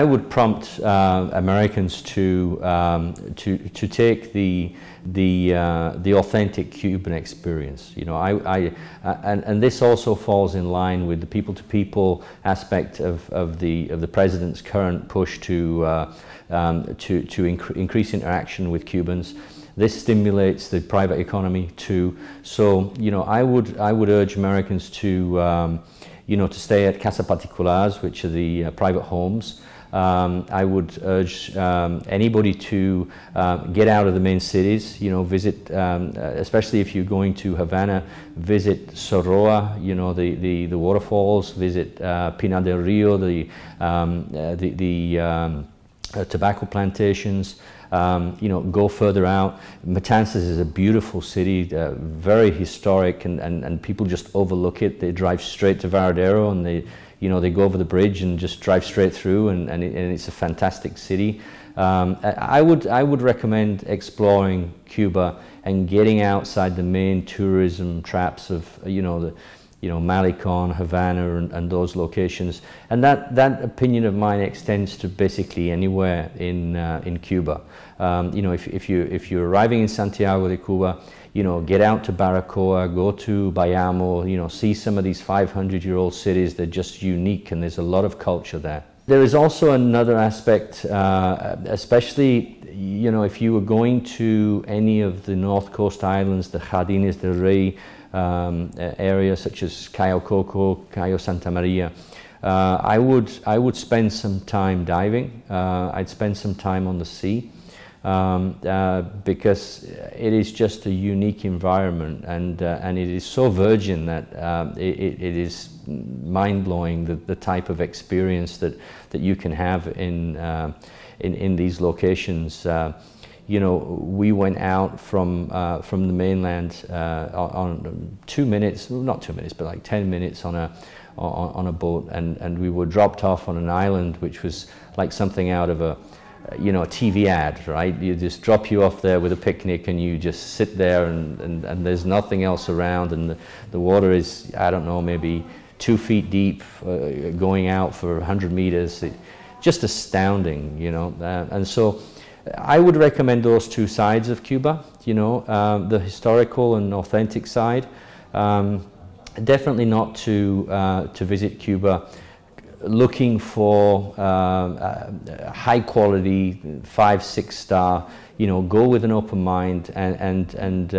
would prompt Americans to take the authentic Cuban experience. You know, and this also falls in line with the people-to-people aspect of the president's current push to increase interaction with Cubans. This stimulates the private economy too. So, you know, I would urge Americans to you know, to stay at casa particulares, which are the private homes. I would urge anybody to get out of the main cities, you know, visit, especially if you're going to Havana, visit Soroa, you know, the waterfalls, visit Pinar del Rio, the tobacco plantations. You know, go further out. Matanzas is a beautiful city, very historic, and people just overlook it. They drive straight to Varadero, and they go over the bridge and just drive straight through, and it's a fantastic city. I would recommend exploring Cuba and getting outside the main tourism traps of Malecon, Havana, and those locations. And that opinion of mine extends to basically anywhere in Cuba. You know, if you're arriving in Santiago de Cuba, you know, get out to Baracoa, go to Bayamo, you know, see some of these 500-year-old cities. They're just unique, and there's a lot of culture there. There is also another aspect, especially, you know, if you were going to any of the North Coast islands, the Jardines del Rey area, such as Cayo Coco, Cayo Santa Maria, I would spend some time diving. I'd spend some time on the sea, because it is just a unique environment, and it is so virgin that it is mind-blowing, the type of experience that you can have in these locations. You know, we went out from the mainland on 2 minutes, not 2 minutes, but like 10 minutes on a boat, and we were dropped off on an island which was like something out of a TV ad, right? You just drop you off there with a picnic, and you just sit there, and there's nothing else around, and the water is, I don't know, maybe 2 feet deep, going out for 100 meters. Just astounding, you know. And so I would recommend those two sides of Cuba, you know, the historical and authentic side. Definitely not to visit Cuba looking for high quality 5-6 star. You know, go with an open mind, and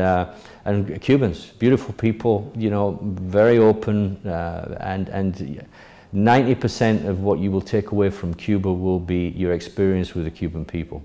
Cubans, beautiful people, you know, very open, and 90% of what you will take away from Cuba will be your experience with the Cuban people.